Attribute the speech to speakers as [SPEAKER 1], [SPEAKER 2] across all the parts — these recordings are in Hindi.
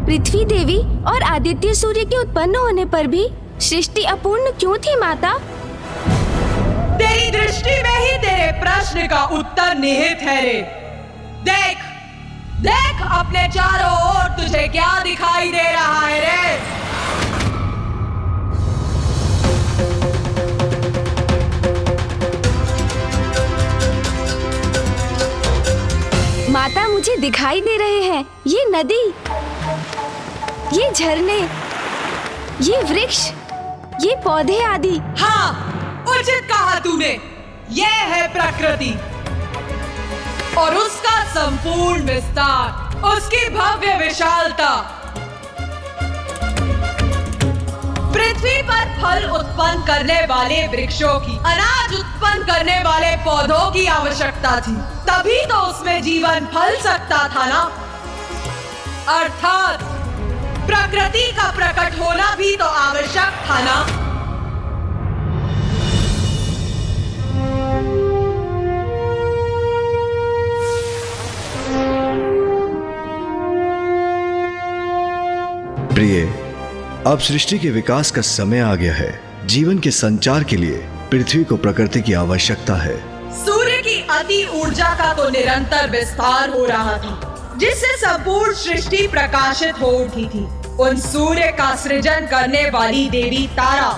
[SPEAKER 1] पृथ्वी देवी और आदित्य सूर्य के उत्पन्न होने पर भी सृष्टि अपूर्ण क्यों थी माता?
[SPEAKER 2] तेरी दृष्टि में ही तेरे प्रश्न का उत्तर निहित है रे। देख, देख अपने चारों ओर तुझे क्या दिखाई दे रहा है रे।
[SPEAKER 1] माता, मुझे दिखाई दे रहे हैं ये नदी, ये झरने, ये वृक्ष, ये पौधे आदि।
[SPEAKER 2] हाँ, उचित कहा तूने। ये है प्रकृति और उसका संपूर्ण विस्तार, उसकी भव्य विशालता। पृथ्वी पर फल उत्पन्न करने वाले वृक्षों की, अनाज उत्पन्न करने वाले पौधों की आवश्यकता थी, तभी तो उसमें जीवन फल सकता था ना। अर्थात प्रकृति का प्रकट होना भी तो आवश्यक था ना।
[SPEAKER 3] प्रिय, अब सृष्टि के विकास का समय आ गया है। जीवन के संचार के लिए पृथ्वी को प्रकृति की आवश्यकता है।
[SPEAKER 2] सूर्य की अति ऊर्जा का तो निरंतर विस्तार हो रहा था, जिससे संपूर्ण सृष्टि प्रकाशित हो उठी थी। उन सूर्य का सृजन करने वाली देवी तारा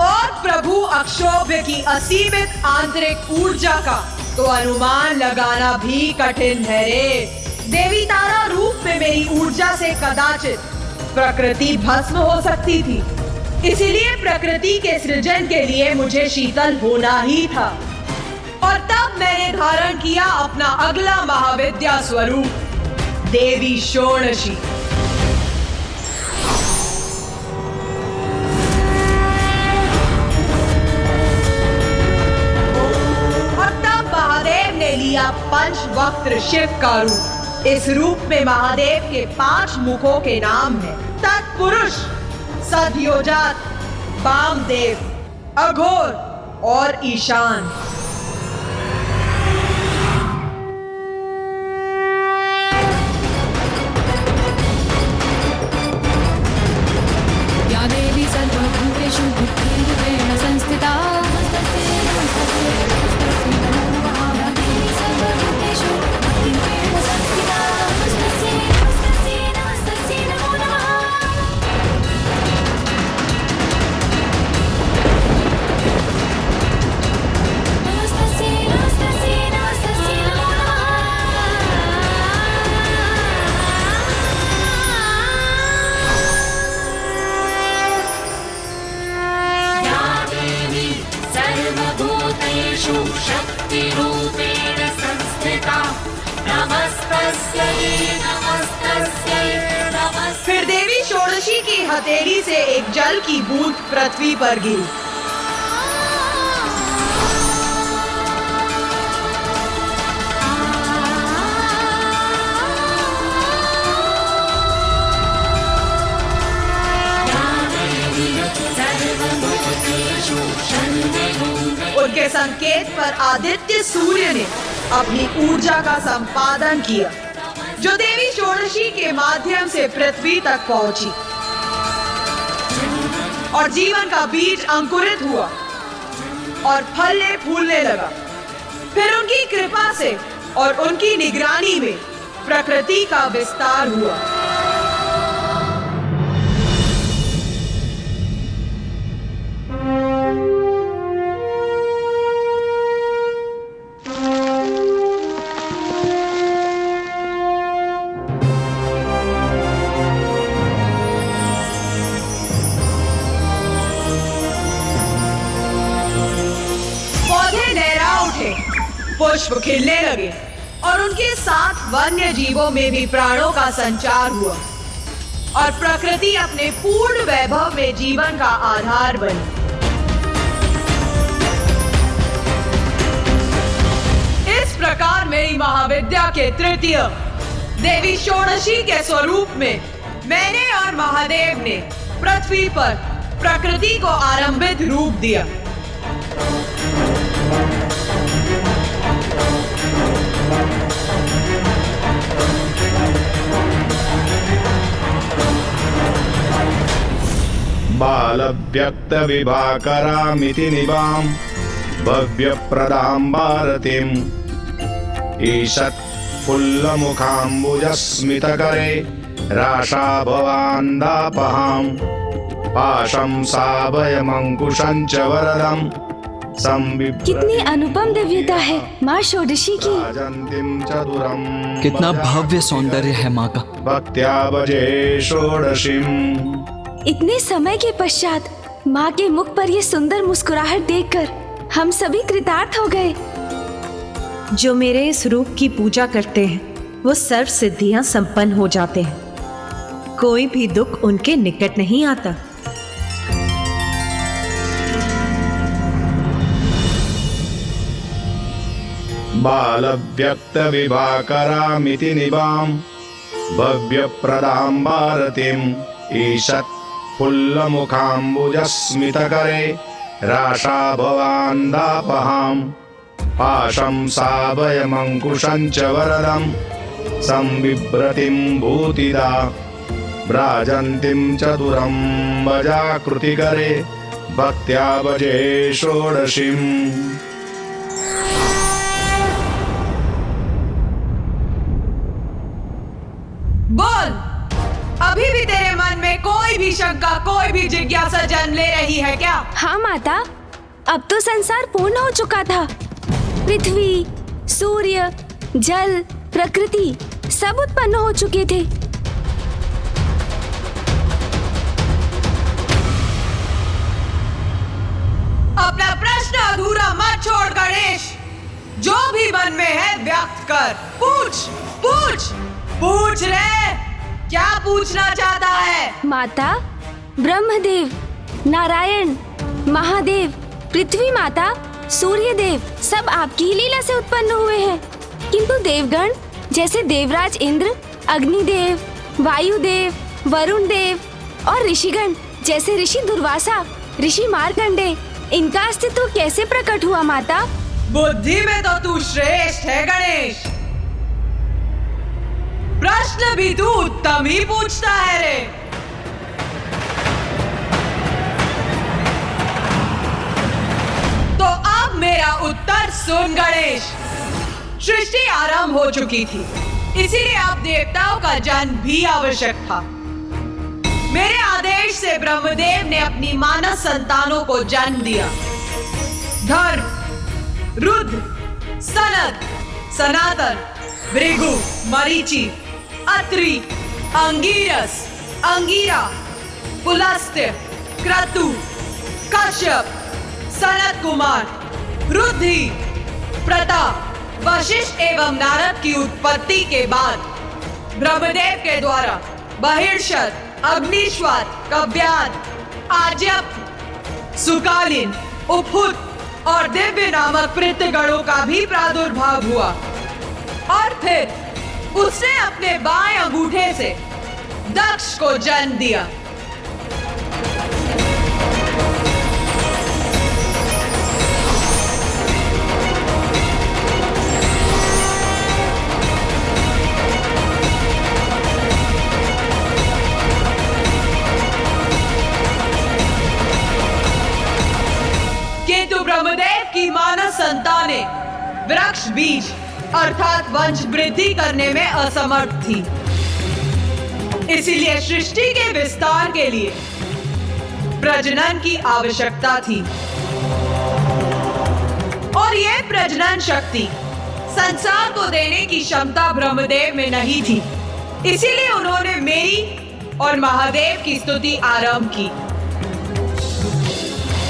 [SPEAKER 2] और प्रभु अक्षोभ्य की असीमित आंतरिक ऊर्जा का तो अनुमान लगाना भी कठिन है रे। देवी तारा रूप में मेरी ऊर्जा से कदाचित प्रकृति भस्म हो सकती थी, इसीलिए प्रकृति के सृजन के लिए मुझे शीतल होना ही था। और तब मैंने धारण किया अपना अगला महाविद्या स्वरूप, देवी षोडशी। और तब महादेव ने लिया पंचवक्त्र शिव का रूप। इस रूप में महादेव के 5 मुखों के नाम हैं: तत्पुरुष, सद्योजात, वामदेव, अघोर और ईशान।
[SPEAKER 4] या देवी सर्वभूतेषु बुद्धिरूपेण संस्थिता।
[SPEAKER 5] शक्तिरूपेण संस्थिता। नमस्तस्यै, नमस्तस्यै, नमस्तस्यै।
[SPEAKER 2] फिर देवी षोडशी की हथेली से एक जल की बूंद पृथ्वी पर गिरी। उनके संकेत पर आदित्य सूर्य ने अपनी ऊर्जा का संपादन किया, जो देवी षोडशी के माध्यम से पृथ्वी तक पहुंची और जीवन का बीज अंकुरित हुआ और फलने फूलने लगा। फिर उनकी कृपा से और उनकी निगरानी में प्रकृति का विस्तार हुआ। पुष्प खिलने लगे और उनके साथ वन्य जीवों में भी प्राणों का संचार हुआ और प्रकृति अपने पूर्ण वैभव में जीवन का आधार बनी। इस प्रकार मेरी महाविद्या के तृतीय देवी षोडशी के स्वरूप में मैंने और महादेव ने पृथ्वी पर प्रकृति को आरंभित रूप दिया।
[SPEAKER 6] बालव्यक्तविभाकरामिति निवां भव्यप्रदां भारतीम् ईषत् फुल्लमुखाम्बुजस्मितकरे राशाभवान्दापहाम् पाशं साभयमङ्कुशं च वरदं
[SPEAKER 1] कितनी अनुपम दिव्यता है माँ षोडशी की।
[SPEAKER 6] राजन्तीं चतुरं
[SPEAKER 7] कितना भव्य सौंदर्य है माँ का।
[SPEAKER 6] भक्त्या भजे षोडशीम्।
[SPEAKER 1] इतने समय के पश्चात माँ के मुख पर ये सुंदर मुस्कुराहट देखकर हम सभी कृतार्थ हो गए।
[SPEAKER 8] जो मेरे इस रूप की पूजा करते हैं वो सर्व सिद्धियां संपन्न हो जाते हैं। कोई भी दुख उनके निकट नहीं आता।
[SPEAKER 6] बालव्यक्तविभाकरामिति निवां भव्यप्रदां भारतीम् ईषत् फुल्लमुखाम्बुजस्मितकरे राशाभवान्दापहाम् पाशं साभयमङ्कुशं च वरदं संबिभ्रतिं भूतिदा भ्राजन्तीं चतुरं वजाकृतिकरे भक्त्या भजे षोडशीम्।
[SPEAKER 2] बोल, अभी भी तेरे मन में कोई भी शंका, कोई भी जिज्ञासा जन्म ले रही है क्या?
[SPEAKER 1] हाँ माता, अब तो संसार पूर्ण हो चुका था। पृथ्वी, सूर्य, जल, प्रकृति सब उत्पन्न हो चुके थे।
[SPEAKER 2] अपना प्रश्न अधूरा मत छोड़ गणेश। जो भी मन में है व्यक्त कर। पूछ पूछ पूछ रे, क्या पूछना चाहता है?
[SPEAKER 1] माता, ब्रह्मदेव, नारायण, महादेव, पृथ्वी माता, सूर्य देव सब आपकी ही लीला से उत्पन्न हुए हैं। किंतु देवगण जैसे देवराज इंद्र, अग्निदेव, वायुदेव, वरुण देव और ऋषिगण जैसे ऋषि दुर्वासा, ऋषि मार्कंडे, इनका अस्तित्व कैसे प्रकट हुआ माता?
[SPEAKER 2] बुद्धि में तो तू श्रेष्ठ है गणेश। प्रश्न भी तू उत्तम ही पूछता है रे। तो अब मेरा उत्तर सुन गणेश। सृष्टि आरंभ हो चुकी थी, इसीलिए अब देवताओं का जन्म भी आवश्यक था। मेरे आदेश से ब्रह्मदेव ने अपनी मानस संतानों को जन्म दिया। धर्म, रुद्र, सनत, सनातन, भृगु, मरीचि, अत्रि, अंगिरस, अंगिरा, पुलस्त्य, क्रतु, कश्यप, सनत कुमार, रुद्धि, प्रताप, वशिष्ठ एवं नारद की उत्पत्ति के बाद ब्रह्मदेव के द्वारा बहिर्षद, अग्निश्वात, कव्याद, आज्यप, सुकालीन, उपहुत और दिव्य नामक पृथ्वीगणों का भी प्रादुर्भाव हुआ। और फिर उसने अपने बाएं अंगूठे से दक्ष को जन्म दिया। किंतु ब्रह्मदेव की मानस संतानें वृक्ष बीज अर्थात वंश वृद्धि करने में असमर्थ थी। इसीलिए सृष्टि के विस्तार के लिए प्रजनन की आवश्यकता थी। और यह प्रजनन शक्ति संसार को देने की क्षमता ब्रह्मदेव में नहीं थी। इसीलिए उन्होंने मेरी और महादेव की स्तुति आरंभ की।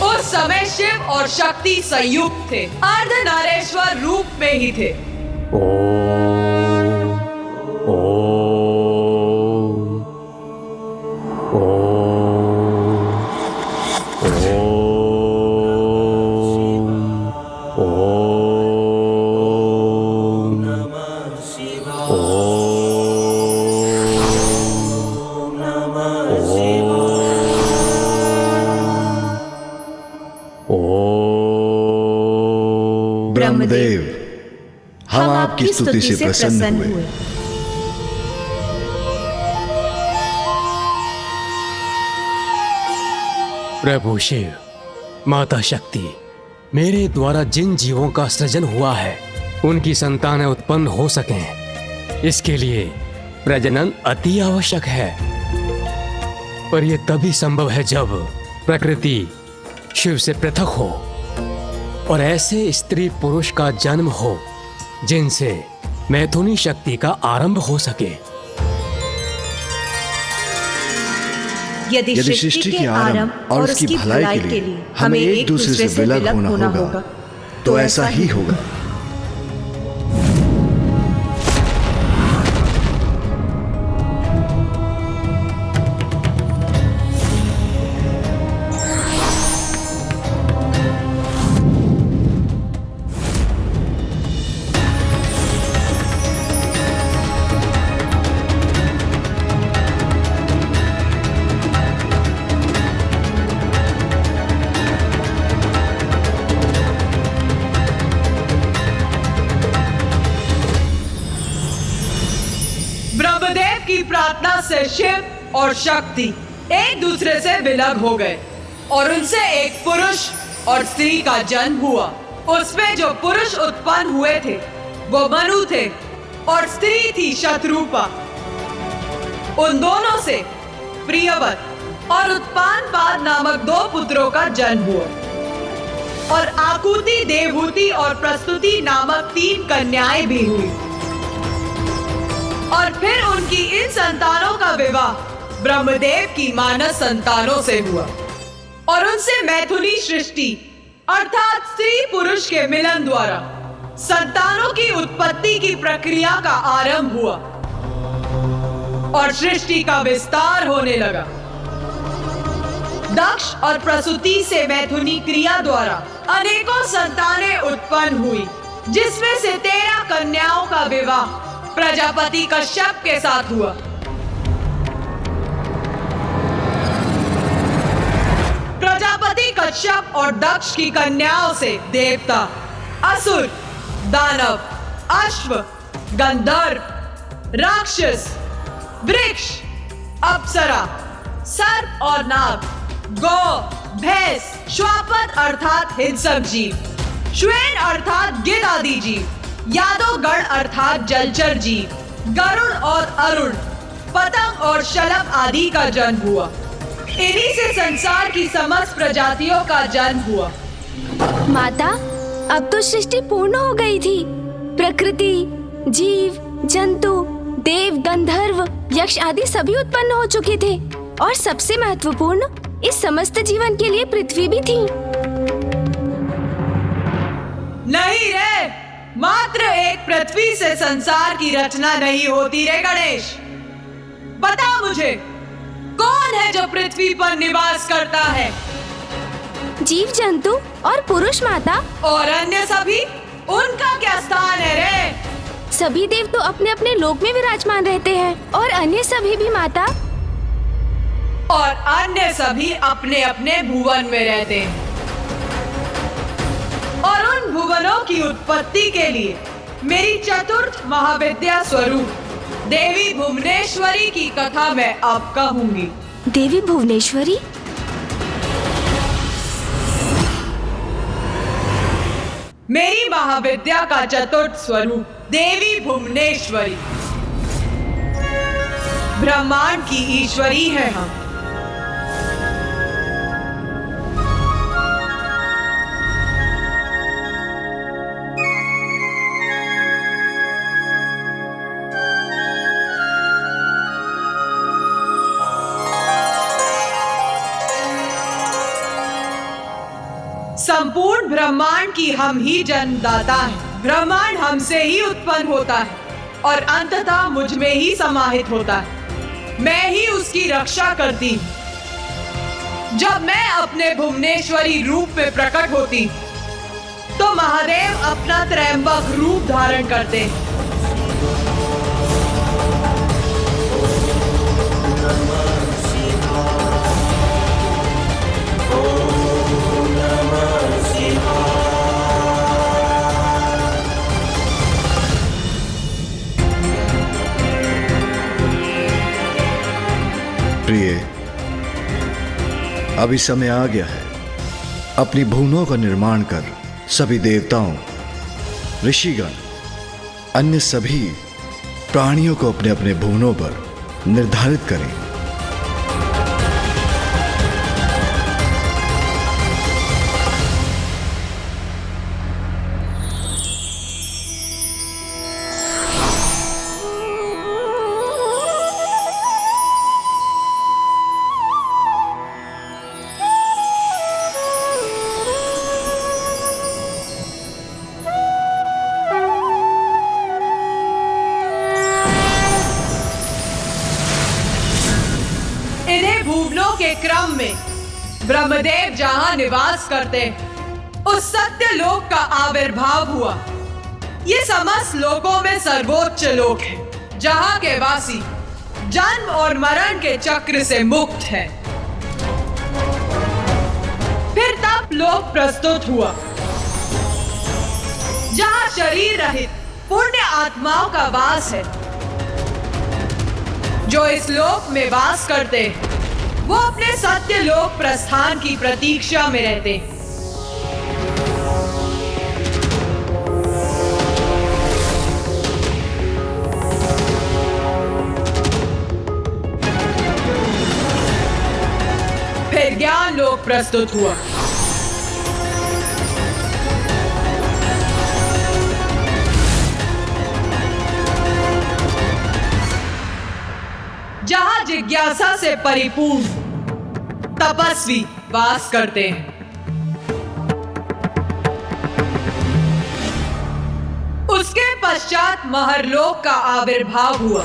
[SPEAKER 2] उस समय शिव और शक्ति संयुक्त थे, अर्धनारेश्वर रूप में ही थे।
[SPEAKER 3] ब्रह्मदेव, हम आपकी स्तुति से प्रसन्न हुए।
[SPEAKER 9] प्रभु शिव, माता शक्ति, मेरे द्वारा जिन जीवों का सृजन हुआ है उनकी संतानें उत्पन्न हो सकें, इसके लिए प्रजनन अति आवश्यक है। पर यह तभी संभव है जब प्रकृति शिव से पृथक हो और ऐसे स्त्री पुरुष का जन्म हो जिनसे मैथुनी शक्ति का आरंभ हो सके।
[SPEAKER 8] यदि सृष्टि के आरंभ और उसकी भलाई के लिए हमें एक दूसरे से विलग होना होगा तो ऐसा ही होगा।
[SPEAKER 2] ब्रह्मदेव की प्रार्थना से शिव और शक्ति एक दूसरे से विलग हो गए और उनसे एक पुरुष और स्त्री का जन्म हुआ। उसमें जो पुरुष उत्पन्न हुए थे वो मनु थे और स्त्री थी शत्रुपा। उन दोनों से प्रियवत और उत्पानपाद नामक 2 पुत्रों का जन्म हुआ और आकुति, देवहूति और प्रस्तुति नामक 3 कन्याएं भी हुई। और फिर उनकी इन संतानों का विवाह ब्रह्मदेव की मानस संतानों से हुआ और उनसे मैथुनी सृष्टि अर्थात स्त्री पुरुष के मिलन द्वारा संतानों की उत्पत्ति की प्रक्रिया का आरंभ हुआ और सृष्टि का विस्तार होने लगा। दक्ष और प्रसूति से मैथुनी क्रिया द्वारा अनेकों संतानें उत्पन्न हुई, जिसमें से 13 कन्याओं का विवाह प्रजापति कश्यप के साथ हुआ। प्रजापति कश्यप और दक्ष की कन्याओं से देवता, असुर, दानव, अश्व, गंधर्व, राक्षस, वृक्ष, अप्सरा, सर्प और नाग, गौ, भैंस, श्वापद अर्थात हिंसक जीव, श्वेन अर्थात गिद्ध आदि जीव, यादव गण अर्थात जलचर जीव, गरुड़ और अरुण, पतंग और शलभ आदि का जन्म हुआ। इन्हीं से संसार की समस्त प्रजातियों का जन्म हुआ।
[SPEAKER 1] माता, अब तो सृष्टि पूर्ण हो गई थी। प्रकृति, जीव, जंतु, देव, गंधर्व, यक्ष आदि सभी उत्पन्न हो चुके थे और सबसे महत्वपूर्ण इस समस्त जीवन के लिए पृथ्वी भी थी।
[SPEAKER 2] नहीं रे, मात्र एक पृथ्वी से संसार की रचना नहीं होती रे गणेश। बता मुझे, कौन है जो पृथ्वी पर निवास करता है?
[SPEAKER 1] जीव जंतु और पुरुष माता।
[SPEAKER 2] और अन्य सभी, उनका क्या स्थान है रे?
[SPEAKER 1] सभी देव तो अपने अपने लोक में विराजमान रहते हैं और अन्य सभी भी माता।
[SPEAKER 2] और अन्य सभी अपने अपने भुवन में रहते हैं और उन भुवनों की उत्पत्ति के लिए मेरी चतुर्थ महाविद्या स्वरूप देवी भुवनेश्वरी की कथा मैं अब कहूंगी।
[SPEAKER 1] देवी भुवनेश्वरी?
[SPEAKER 2] मेरी महाविद्या का चतुर्थ स्वरूप देवी भुवनेश्वरी। ब्रह्मांड की ईश्वरी है हम। संपूर्ण ब्रह्मांड की हम ही जन्मदाता हैं। ब्रह्मांड हमसे ही उत्पन्न होता है और अंततः मुझ में ही समाहित होता है। मैं ही उसकी रक्षा करती हूँ। जब मैं अपने भुवनेश्वरी रूप में प्रकट होती तो महादेव अपना त्रयंबक रूप धारण करते हैं।
[SPEAKER 3] प्रिय, अभी समय आ गया है, अपनी भुवनों का निर्माण कर सभी देवताओं, ऋषिगण, अन्य सभी प्राणियों को अपने अपने भुवनों पर निर्धारित करें।
[SPEAKER 2] इन्हें भुवनों के क्रम में ब्रह्मदेव जहां निवास करते उस सत्य लोक का आविर्भाव हुआ। ये समस्त लोकों में सर्वोच्च लोक है, जहां के वासी जन्म और मरण के चक्र से मुक्त है। फिर तप लोक प्रस्तुत हुआ, जहां शरीर रहित पुण्य आत्माओं का वास है। जो इस लोक में वास करते हैं वो अपने सत्य लोक प्रस्थान की प्रतीक्षा में रहते हैं। फिर ज्ञान लोक प्रस्तुत हुआ, जहां जिज्ञासा से परिपूर्ण तपस्वी वास करते हैं। उसके पश्चात महरलोक का आविर्भाव हुआ,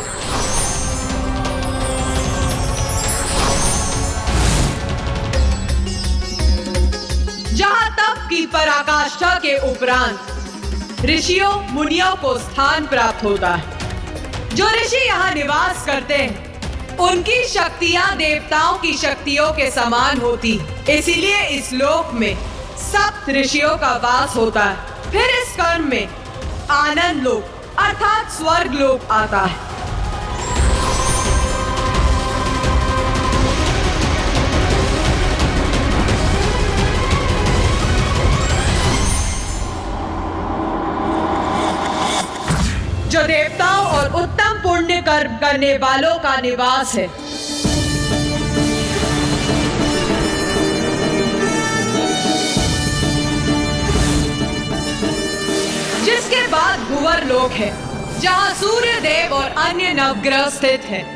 [SPEAKER 2] जहां तप की पराकाष्ठा के उपरांत ऋषियों मुनियों को स्थान प्राप्त होता है। जो ऋषि यहाँ निवास करते हैं उनकी शक्तियां देवताओं की शक्तियों के समान होती, इसीलिए इस लोक में सप्त ऋषियों का वास होता है। फिर इस कर्म में आनंद लोक अर्थात स्वर्ग लोक आता है। जो देवताओं और उत्तम पुण्य कर्म करने वालों का निवास है। जिसके बाद भुवर लोक है, जहां सूर्य देव और अन्य नवग्रह स्थित हैं।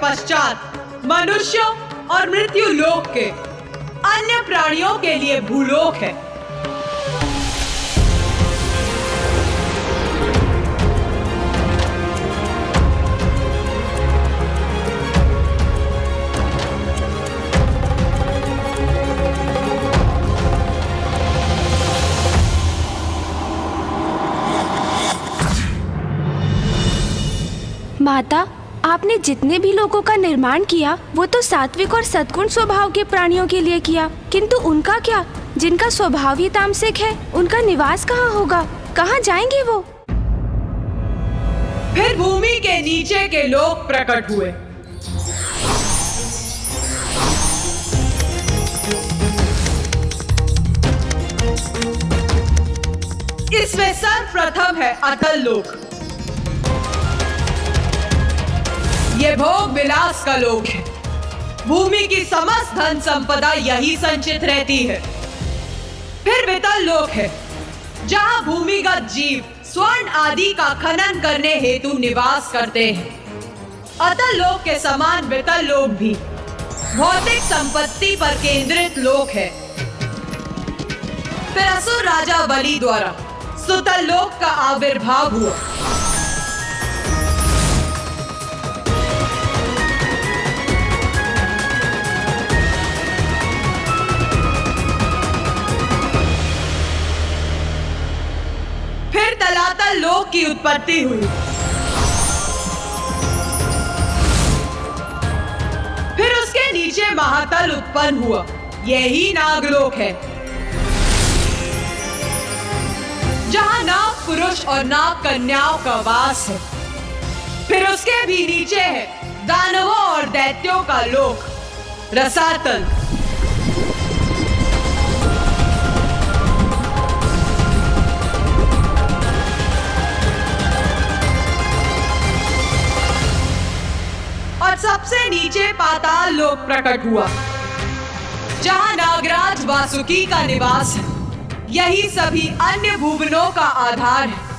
[SPEAKER 2] पश्चात मनुष्यों और मृत्यु लोक के अन्य प्राणियों के लिए भूलोक है।
[SPEAKER 1] माता, आपने जितने भी लोगों का निर्माण किया वो तो सात्विक और सद्गुण स्वभाव के प्राणियों के लिए किया, किंतु उनका क्या? जिनका स्वभाव ही तामसिक है, उनका निवास कहाँ होगा? कहाँ जाएंगे वो?
[SPEAKER 2] फिर भूमि के नीचे के लोक प्रकट हुए। इसमें सर्वप्रथम है अतल लोक। ये भोग विलास का लोक है। भूमि की समस्त धन संपदा यही संचित रहती है। फिर वितल लोक है, जहां भूमिगत जीव स्वर्ण आदि का खनन करने हेतु निवास करते हैं। अतल लोक के समान वितल लोक भी भौतिक संपत्ति पर केंद्रित लोक है। फिर असुर राजा बलि द्वारा सुतल लोक का आविर्भाव हुआ। की उत्पत्ति हुई। फिर उसके नीचे महातल उत्पन्न हुआ, यही नागलोक है, जहां नाग पुरुष और नाग कन्याओं का वास है। फिर उसके भी नीचे है दानवों और दैत्यों का लोक, रसातल। और सबसे नीचे पाताल लोक प्रकट हुआ, जहां नागराज वासुकी का निवास है। यही सभी अन्य भुवनों का आधार है।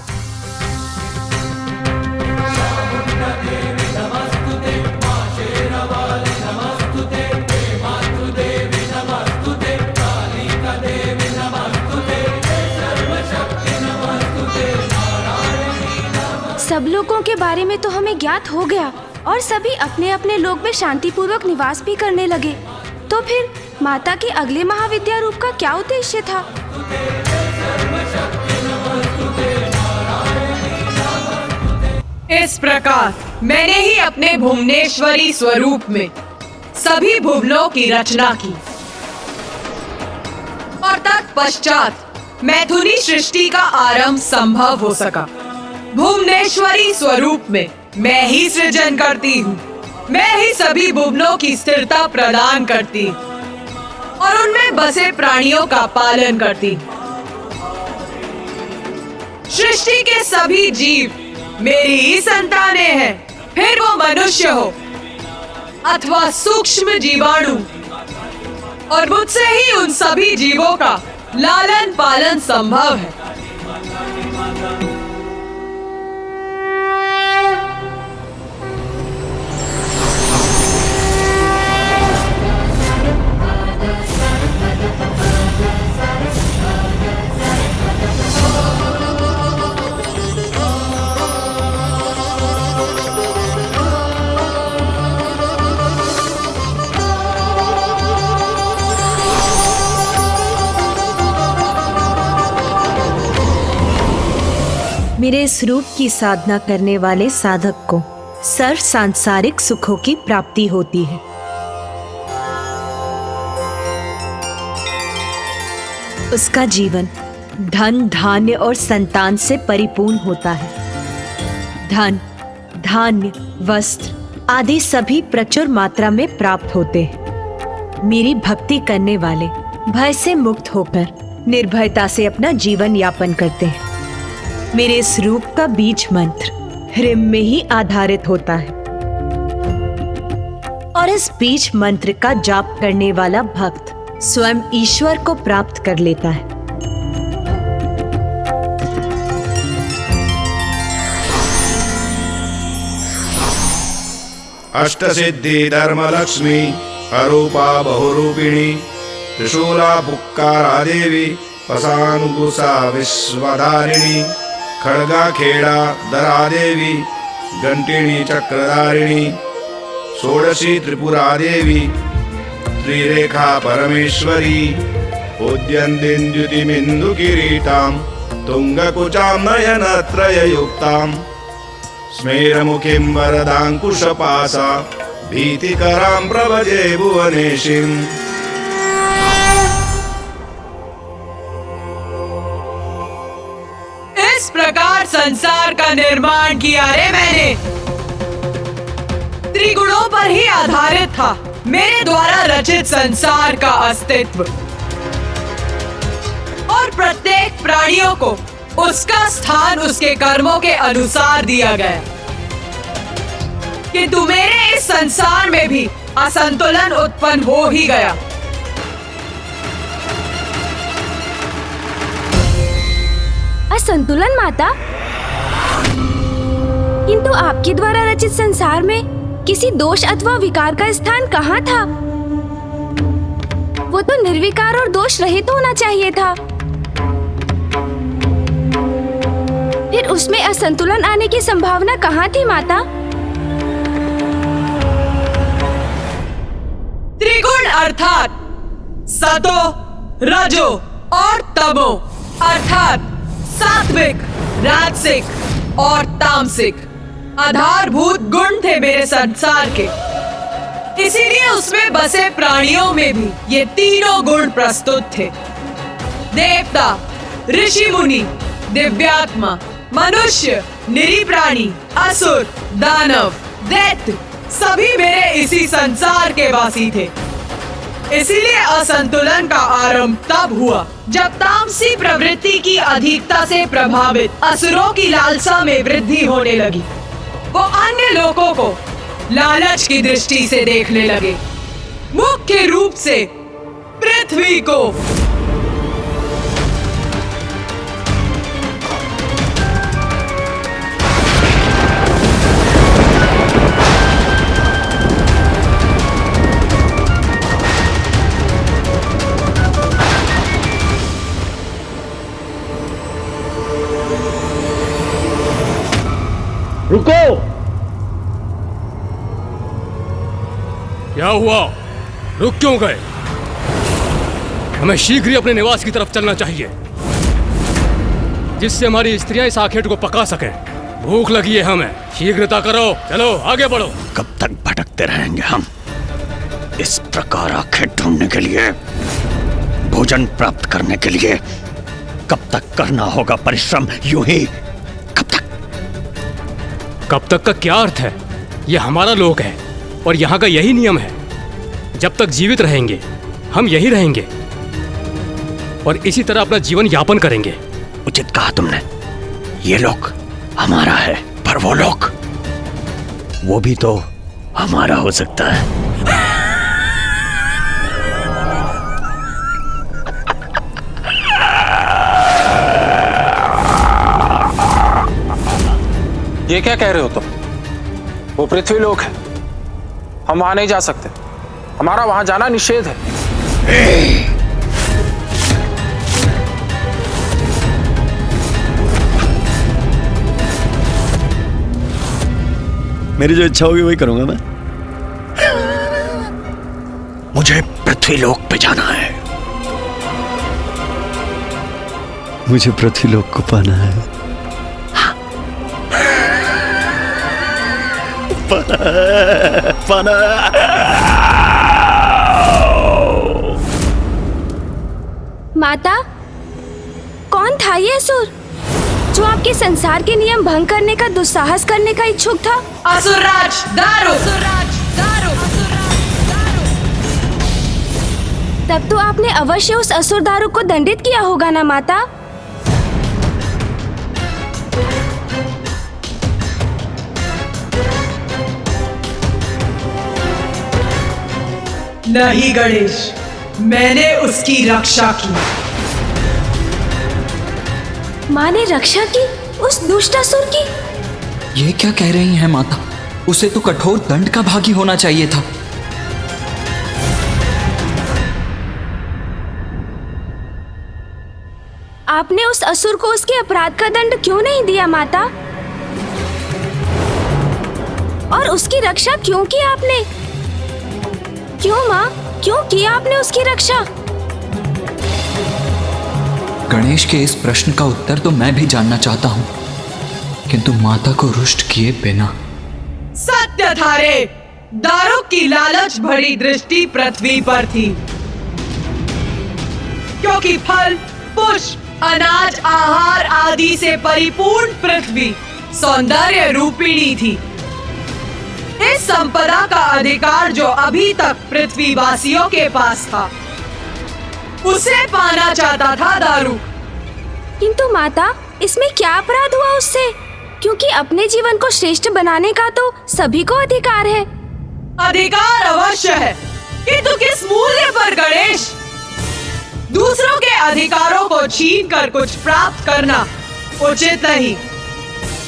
[SPEAKER 1] सब लोगों के बारे में तो हमें ज्ञात हो गया और सभी अपने अपने लोक में शांतिपूर्वक निवास भी करने लगे। तो फिर माता के अगले महाविद्या रूप का क्या उद्देश्य था?
[SPEAKER 2] इस प्रकार मैंने ही अपने भुवनेश्वरी स्वरूप में सभी भुवनों की रचना की और तत्पश्चात मैथुनी सृष्टि का आरंभ संभव हो सका। भुवनेश्वरी स्वरूप में मैं ही सृजन करती हूँ, मैं ही सभी भुवनों की स्थिरता प्रदान करती और उनमें बसे प्राणियों का पालन करती। सृष्टि के सभी जीव मेरी ही संतानें हैं, फिर वो मनुष्य हो अथवा सूक्ष्म जीवाणु, और मुझसे ही उन सभी जीवों का लालन पालन संभव है।
[SPEAKER 8] मेरे इस रूप की साधना करने वाले साधक को सर्व सांसारिक सुखों की प्राप्ति होती है। उसका जीवन धन, धान्य और संतान से परिपूर्ण होता है। धन, धान्य, वस्त्र आदि सभी प्रचुर मात्रा में प्राप्त होते हैं। मेरी भक्ति करने वाले भय से मुक्त होकर निर्भयता से अपना जीवन यापन करते हैं। मेरे इस रूप का बीज मंत्र ह्रीम में ही आधारित होता है और इस बीज मंत्र का जाप करने वाला भक्त स्वयं ईश्वर को प्राप्त कर लेता है।
[SPEAKER 6] अष्टसिद्धि धर्मलक्ष्मी अरूपा बहुरूपिणी त्रिशूला पुक्कारा देवी पसानुगुसा विश्वधारिणी खड्गा खेड़ा दरा देवी घंटिनी चक्रधारिणी षोडशी त्रिपुरा देवी त्रिरेखा परमेश्वरी उद्यन्दिन्द्युतिमिन्दु किरीटां तुंगकुचां नयनत्रययुक्तां स्मेरमुखीं वरदाङ्कुशपासा भीतिकरां प्रभजे भुवनेशीम्।
[SPEAKER 2] इस प्रकार संसार का निर्माण किया रे मैंने। त्रिगुणों पर ही आधारित था मेरे द्वारा रचित संसार का अस्तित्व और प्रत्येक प्राणियों को उसका स्थान उसके कर्मों के अनुसार दिया गया। किंतु मेरे इस संसार में भी असंतुलन उत्पन्न हो ही गया।
[SPEAKER 1] असंतुलन माता? किंतु आपके द्वारा रचित संसार में किसी दोष अथवा विकार का स्थान कहाँ था? वो तो निर्विकार और दोष रहित होना चाहिए था। फिर उसमें असंतुलन आने की संभावना कहाँ थी माता?
[SPEAKER 2] त्रिगुण अर्थात सतो, रजो और तमो अर्थात सात्विक, राजसिक और तामसिक आधारभूत गुण थे मेरे संसार के। इसीलिए उसमें बसे प्राणियों में भी ये तीनों गुण प्रस्तुत थे। देवता, ऋषि मुनि, दिव्यात्मा, मनुष्य, निरीह प्राणी, असुर, दानव, दैत्य सभी मेरे इसी संसार के वासी थे। इसीलिए असंतुलन का आरंभ तब हुआ जब तामसी प्रवृत्ति की अधिकता से प्रभावित असुरों की लालसा में वृद्धि होने लगी। वो अन्य लोगों को लालच की दृष्टि से देखने लगे, मुख्य रूप से पृथ्वी को।
[SPEAKER 9] रुको! क्या हुआ? रुक क्यों गए? हमें शीघ्र ही अपने निवास की तरफ चलना चाहिए, जिससे हमारी स्त्रियां इस आखेट को पका सकें। भूख लगी है हमें, शीघ्रता करो, चलो आगे बढ़ो।
[SPEAKER 10] कब तक भटकते रहेंगे हम? इस प्रकार आखेट ढूंढने के लिए, भोजन प्राप्त करने के लिए कब तक करना होगा परिश्रम? यूं ही
[SPEAKER 9] कब तक का क्या अर्थ है? यह हमारा लोक है और यहाँ का यही नियम है। जब तक जीवित रहेंगे हम यही रहेंगे और इसी तरह अपना जीवन यापन करेंगे।
[SPEAKER 10] उचित कहा तुमने। ये लोक हमारा है, पर वो लोक, वो भी तो हमारा हो सकता है।
[SPEAKER 11] ये क्या कह रहे हो तुम? वो पृथ्वी लोक है, हम वहां नहीं जा सकते। हमारा वहां जाना निषेध है।
[SPEAKER 10] मेरी जो इच्छा होगी वही करूंगा मैं। मुझे पृथ्वी लोक पे जाना है। मुझे पृथ्वी लोक को पाना है।
[SPEAKER 1] माता, कौन था ये असुर जो आपके संसार के नियम भंग करने का दुस्साहस करने का इच्छुक था?
[SPEAKER 2] असुरराज दारू।
[SPEAKER 1] तब तो आपने अवश्य उस असुर दारू को दंडित किया होगा ना माता?
[SPEAKER 2] नहीं गणेश, मैंने उसकी रक्षा की।
[SPEAKER 1] माँ ने रक्षा की उस दुष्ट असुर की?
[SPEAKER 7] ये क्या कह रही हैं माता? उसे तो कठोर दंड का भागी होना चाहिए था।
[SPEAKER 1] आपने उस असुर को उसके अपराध का दंड क्यों नहीं दिया माता? और उसकी रक्षा क्यों की आपने? क्यों माँ, क्यों किया आपने उसकी रक्षा?
[SPEAKER 7] गणेश के इस प्रश्न का उत्तर तो मैं भी जानना चाहता हूँ, किंतु माता को रुष्ट किए बिना।
[SPEAKER 2] सत्य था रे, दारू की लालच भरी दृष्टि पृथ्वी पर थी, क्योंकि फल, पुष्प, अनाज, आहार आदि से परिपूर्ण पृथ्वी सौंदर्य रूपिणी थी। इस संपदा का अधिकार जो अभी तक पृथ्वी वासियों के पास था, उसे पाना चाहता था दारू।
[SPEAKER 1] किंतु माता, इसमें क्या अपराध हुआ उससे? क्योंकि अपने जीवन को श्रेष्ठ बनाने का तो सभी को अधिकार है।
[SPEAKER 2] अधिकार अवश्य है, किंतु किस मूल्य पर गणेश? दूसरों के अधिकारों को छीन कर कुछ प्राप्त करना उचित नहीं।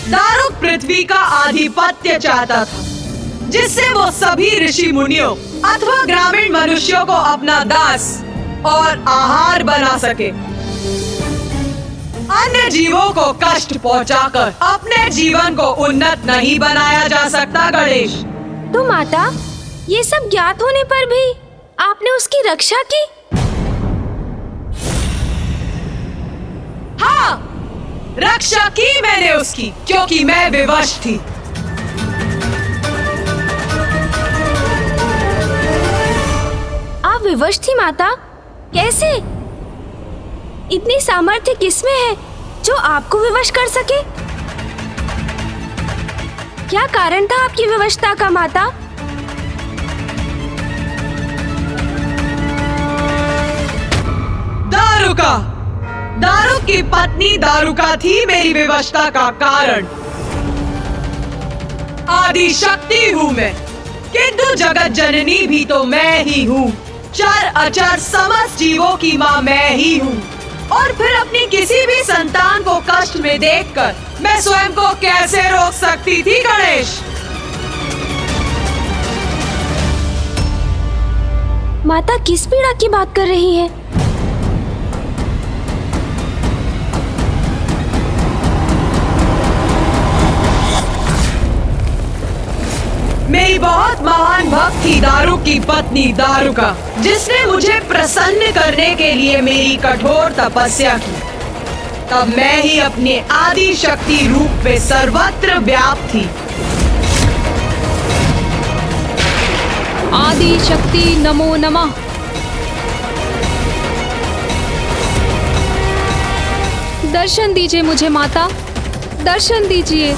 [SPEAKER 2] दारू पृथ्वी का आधिपत्य चाहता था, जिससे वो सभी ऋषि मुनियों अथवा ग्रामीण मनुष्यों को अपना दास और आहार बना सके। अन्य जीवों को कष्ट पहुंचाकर अपने जीवन को उन्नत नहीं बनाया जा सकता गणेश।
[SPEAKER 1] तो माता, ये सब ज्ञात होने पर भी आपने उसकी रक्षा की?
[SPEAKER 2] हाँ, रक्षा की मैंने उसकी, क्योंकि मैं विवश थी।
[SPEAKER 1] आप विवश थी माता? कैसे? इतनी सामर्थ्य किसमें है जो आपको विवश कर सके? क्या कारण था आपकी विवशता का माता?
[SPEAKER 2] दारुका, दारुक की पत्नी दारुका थी मेरी विवशता का कारण। आदि शक्ति हूँ मैं, किंतु जगत जननी भी तो मैं ही हूँ। चर अचर समस्त जीवों की माँ मैं ही हूँ। और फिर अपनी किसी भी संतान को कष्ट में देखकर मैं स्वयं को कैसे रोक सकती थी गणेश?
[SPEAKER 1] माता किस पीड़ा की बात कर रही है?
[SPEAKER 2] मेरी बहुत महान भक्त थी दारुक की पत्नी दारुका, जिसने मुझे प्रसन्न करने के लिए मेरी कठोर तपस्या की। तब मैं ही अपने आदि शक्ति रूप में सर्वत्र व्याप्त थी।
[SPEAKER 4] आदि शक्ति नमो नमः। दर्शन दीजिए मुझे माता, दर्शन दीजिए।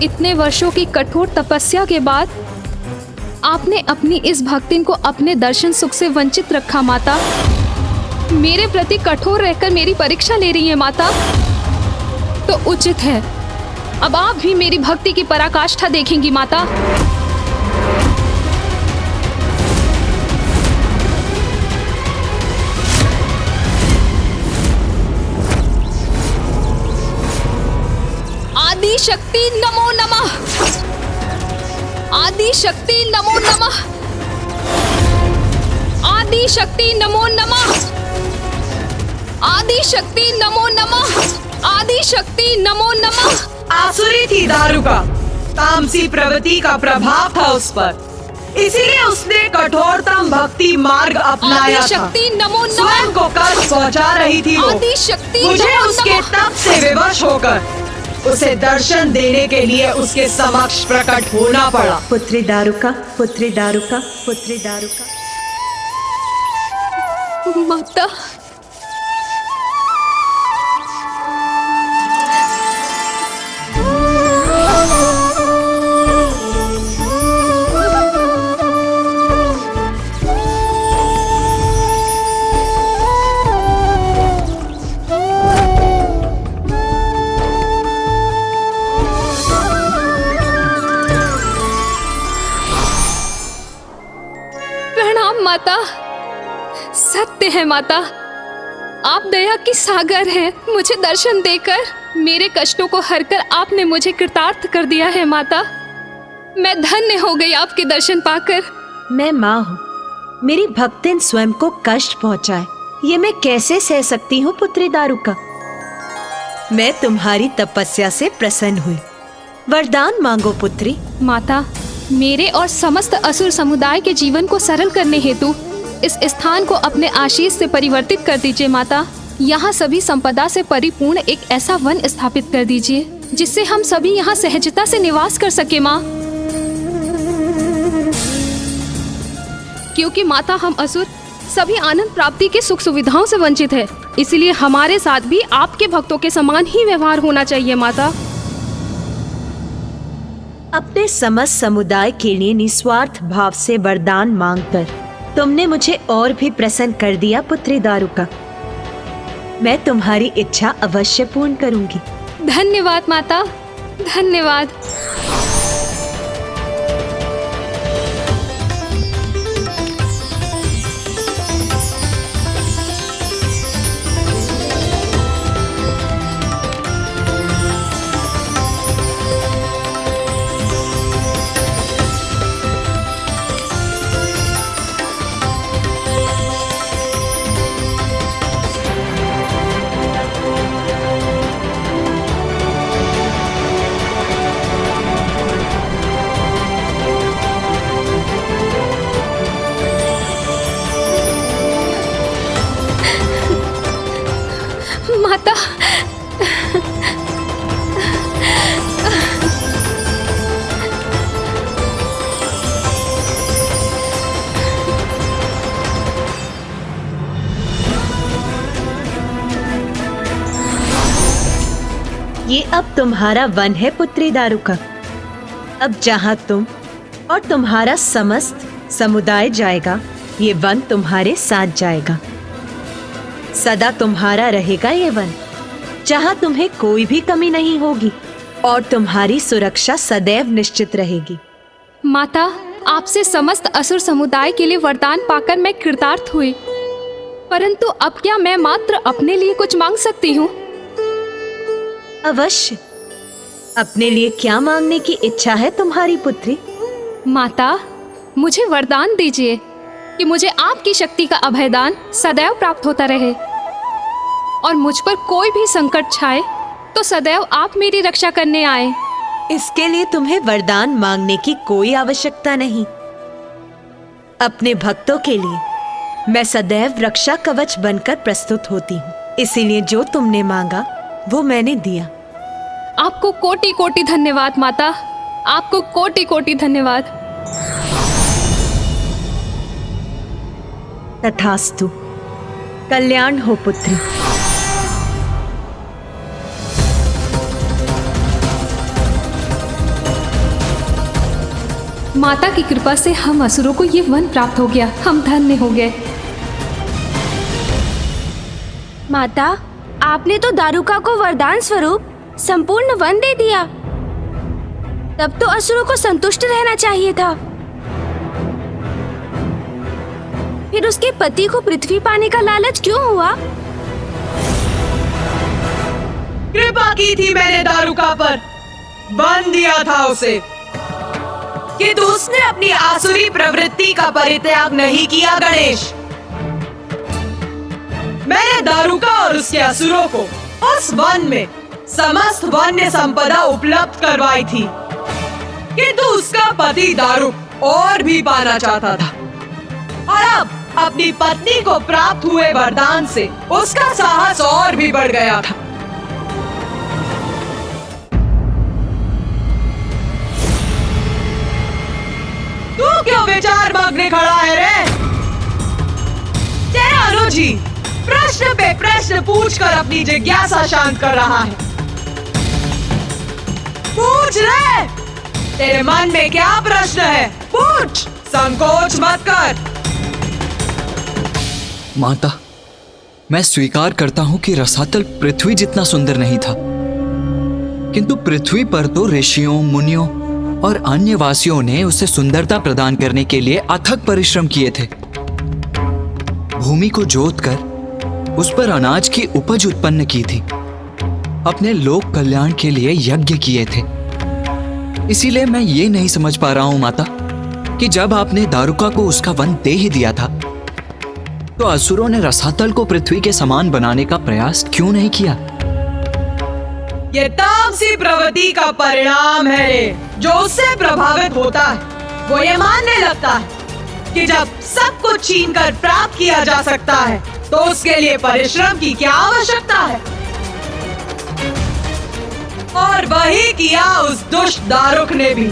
[SPEAKER 4] इतने वर्षों की कठोर तपस्या के बाद आपने अपनी इस भक्तिन को अपने दर्शन सुख से वंचित रखा माता। मेरे प्रति कठोर रहकर मेरी परीक्षा ले रही है माता, तो उचित है अब आप भी मेरी भक्ति की पराकाष्ठा देखेंगी माता। आदि शक्ति नमो नमः। आदि शक्ति नमो नमः। आदि शक्ति नमो नमः। आदि शक्ति नमो नमः। आदि शक्ति नमो नमः।
[SPEAKER 2] आसुरी थी दारुका, तामसी प्रवृत्ति का प्रभाव था उस पर, इसीलिए उसने कठोरतम भक्ति मार्ग अपनाया था।
[SPEAKER 4] शक्ति नमो नमः।
[SPEAKER 2] स्वयं को कष्ट पहुंचा रही थी वो।
[SPEAKER 4] आदि शक्ति
[SPEAKER 2] मुझे
[SPEAKER 4] नमो
[SPEAKER 2] उसके
[SPEAKER 4] नमः।
[SPEAKER 2] तप से विवश होकर उसे दर्शन देने के लिए उसके समक्ष प्रकट होना पड़ा।
[SPEAKER 8] पुत्री दारुका, पुत्री दारुका, पुत्री दारुका।
[SPEAKER 4] माता, माता, सत्य है माता, आप दया की सागर हैं। मुझे दर्शन देकर मेरे कष्टों को हरकर आपने मुझे कृतार्थ कर दिया है माता। मैं धन्य हो गई आपके दर्शन पाकर।
[SPEAKER 8] मैं माँ हूँ, मेरी भक्तिन स्वयं को कष्ट पहुँचाए ये मैं कैसे सह सकती हूँ पुत्री दारुका। मैं तुम्हारी तपस्या से प्रसन्न हुई, वरदान मांगो पुत्री।
[SPEAKER 4] माता, मेरे और समस्त असुर समुदाय के जीवन को सरल करने हेतु इस स्थान को अपने आशीष से परिवर्तित कर दीजिए माता। यहाँ सभी संपदा से परिपूर्ण एक ऐसा वन स्थापित कर दीजिए जिससे हम सभी यहाँ सहजता से निवास कर सके माँ। क्योंकि माता हम असुर सभी आनंद प्राप्ति की सुख सुविधाओं से वंचित है, इसलिए हमारे साथ भी आपके भक्तों के समान ही व्यवहार होना चाहिए माता।
[SPEAKER 8] अपने समस्त समुदाय के लिए निस्वार्थ भाव से वरदान मांगकर तुमने मुझे और भी प्रसन्न कर दिया पुत्री दारुका। मैं तुम्हारी इच्छा अवश्य पूर्ण करूंगी।
[SPEAKER 4] धन्यवाद माता, धन्यवाद। माता,
[SPEAKER 8] ये अब तुम्हारा वन है पुत्री दारुका। अब जहाँ तुम और तुम्हारा समस्त समुदाय जाएगा, ये वन तुम्हारे साथ जाएगा। सदा तुम्हारा रहेगा ये वन, जहाँ तुम्हें कोई भी कमी नहीं होगी और तुम्हारी सुरक्षा सदैव निश्चित रहेगी।
[SPEAKER 4] माता, आपसे समस्त असुर समुदाय के लिए वरदान पाकर मैं कृतार्थ हुई, परंतु अब क्या मैं मात्र अपने लिए कुछ मांग सकती हूँ?
[SPEAKER 8] अवश्य। अपने लिए क्या मांगने की इच्छा है तुम्हारी पुत्री?
[SPEAKER 4] माता, मुझे वरदान दीजिए कि मुझे आपकी शक्ति का अभयदान सदैव प्राप्त होता रहे और मुझ पर कोई भी संकट छाए तो सदैव आप मेरी रक्षा करने आए।
[SPEAKER 8] इसके लिए तुम्हें वरदान मांगने की कोई आवश्यकता नहीं। अपने भक्तों के लिए मैं सदैव रक्षा कवच बनकर प्रस्तुत होती हूँ, इसीलिए जो तुमने मांगा वो मैंने दिया।
[SPEAKER 4] आपको कोटि कोटि धन्यवाद माता, आपको कोटि कोटि धन्यवाद।
[SPEAKER 8] तथास्तु। कल्याण हो पुत्री।
[SPEAKER 4] माता की कृपा से हम असुरों को ये वन प्राप्त हो गया, हम धन्य हो गए।
[SPEAKER 1] माता, आपने तो दारुका को वरदान स्वरूप संपूर्ण वन दे दिया, तब तो असुरों को संतुष्ट रहना चाहिए था। फिर उसके पति को पृथ्वी पाने का लालच क्यों हुआ?
[SPEAKER 2] कृपा की थी मैंने दारुका पर, बंद दिया था उसे, किंतु उसने अपनी आसुरी प्रवृत्ति का परित्याग नहीं किया। गणेश, मैंने दारुका और उसके असुरों को उस वन में समस्त वन्य संपदा उपलब्ध करवाई थी, किंतु उसका पति दारुक और भी पाना चाहता था और अब अपनी पत्नी को प्राप्त हुए वरदान से उसका साहस और भी बढ़ गया था। तू क्यों विचार मग्न खड़ा है रे? तेरा अनुज ही प्रश्न पे प्रश्न पूछकर अपनी जिज्ञासा शांत कर रहा है। पूछ रे, तेरे मन में क्या प्रश्न है? पूछ, संकोच मत कर।
[SPEAKER 7] माता, मैं स्वीकार करता हूं कि रसातल पृथ्वी जितना सुंदर नहीं था, किंतु पृथ्वी पर तो ऋषियों, मुनियों और अन्य वासियों ने उसे सुंदरता प्रदान करने के लिए अथक परिश्रम किए थे। भूमि को जोतकर उस पर अनाज की उपज उत्पन्न की थी, अपने लोक कल्याण के लिए यज्ञ किए थे। इसीलिए मैं ये नहीं समझ पा रहा हूं माता कि जब आपने दारुका को उसका वन दे ही दिया था तो असुरों ने रसातल को पृथ्वी के समान बनाने का प्रयास क्यों नहीं किया?
[SPEAKER 2] ये तामसी प्रवृत्ति का परिणाम है रे, जो उससे प्रभावित होता है। वो ये मानने लगता है कि जब सब कुछ छीन कर प्राप्त किया जा सकता है तो उसके लिए परिश्रम की क्या आवश्यकता है। और वही किया उस दुष्ट दारुक ने भी।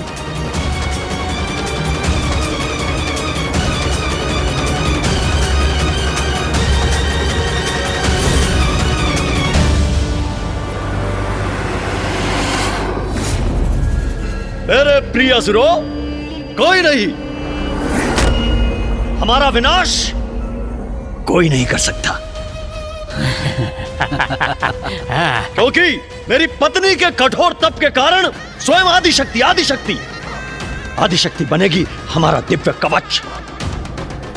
[SPEAKER 10] मेरे प्रिय असुरों, कोई नहीं, हमारा विनाश कोई नहीं कर सकता, क्योंकि मेरी पत्नी के कठोर तप के कारण स्वयं आदिशक्ति बनेगी हमारा दिव्य कवच।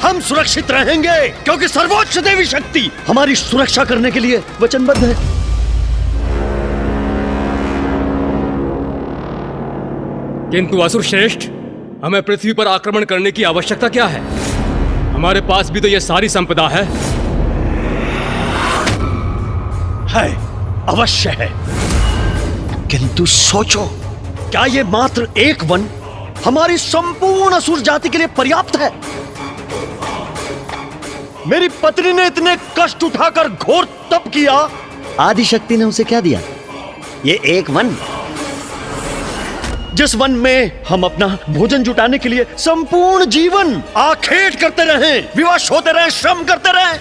[SPEAKER 10] हम सुरक्षित रहेंगे क्योंकि सर्वोच्च देवी शक्ति हमारी सुरक्षा करने के लिए वचनबद्ध है।
[SPEAKER 9] किंतु असुर श्रेष्ठ, हमें पृथ्वी पर आक्रमण करने की आवश्यकता क्या है? हमारे पास भी तो यह सारी संपदा है।
[SPEAKER 10] अवश्य है, किंतु सोचो, क्या ये मात्र एक वन हमारी संपूर्ण असुर जाति के लिए पर्याप्त है? मेरी पत्नी ने इतने कष्ट उठाकर घोर तप किया आदि शक्ति ने उसे क्या दिया? ये एक वन, जिस वन में हम अपना भोजन जुटाने के लिए संपूर्ण जीवन आखेट करते रहे, विवश होते रहे, श्रम करते रहे।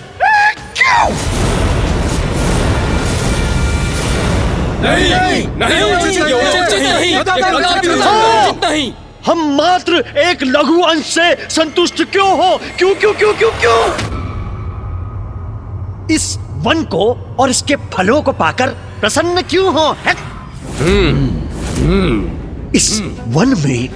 [SPEAKER 10] क्यों?
[SPEAKER 9] नहीं,
[SPEAKER 10] हम मात्र एक लघु अंश से संतुष्ट क्यों हो? क्यों क्यों क्यों क्यों क्यों? इस वन को और इसके फलों को पाकर प्रसन्न क्यों हो? इस वन में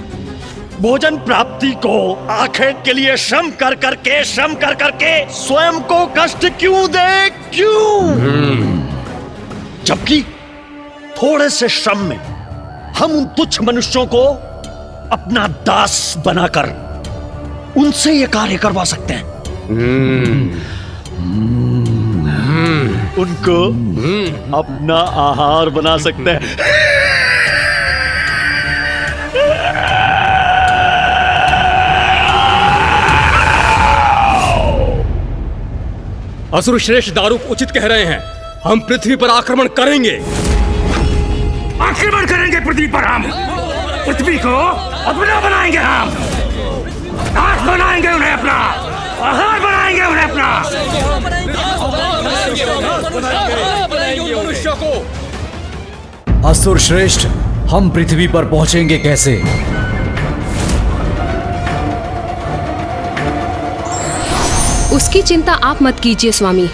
[SPEAKER 10] भोजन प्राप्ति को आखेट के लिए श्रम कर करके स्वयं को कष्ट क्यों दे? क्यों? जबकि थोड़े से श्रम में हम उन तुच्छ मनुष्यों को अपना दास बनाकर उनसे ये कार्य करवा सकते हैं। उनको अपना आहार बना सकते हैं।
[SPEAKER 9] असुर श्रेष्ठ दारुक उचित कह रहे हैं। हम पृथ्वी पर आक्रमण करेंगे।
[SPEAKER 10] आक्रमण करेंगे पृथ्वी पर। हम पृथ्वी को अपना बनाएंगे। हम दास बनाएंगे उन्हें, अपना आहार बनाएंगे उन्हें, अपना।
[SPEAKER 12] असुर श्रेष्ठ, हम पृथ्वी पर पहुंचेंगे कैसे?
[SPEAKER 4] उसकी चिंता आप मत कीजिए स्वामी।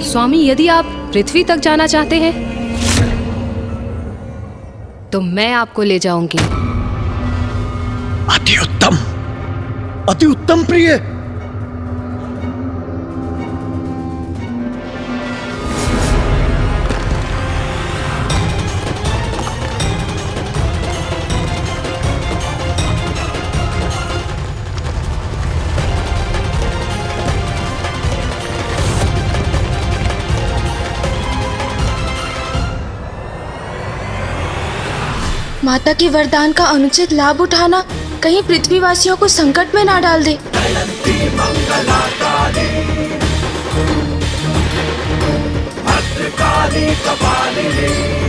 [SPEAKER 4] स्वामी, यदि आप पृथ्वी तक जाना चाहते हैं तो मैं आपको ले जाऊंगी।
[SPEAKER 10] अति उत्तम, अति उत्तम प्रिय।
[SPEAKER 1] माता के वरदान का अनुचित लाभ उठाना कहीं पृथ्वीवासियों को संकट में ना डाल दे।
[SPEAKER 5] भद्रकाली कपालिनी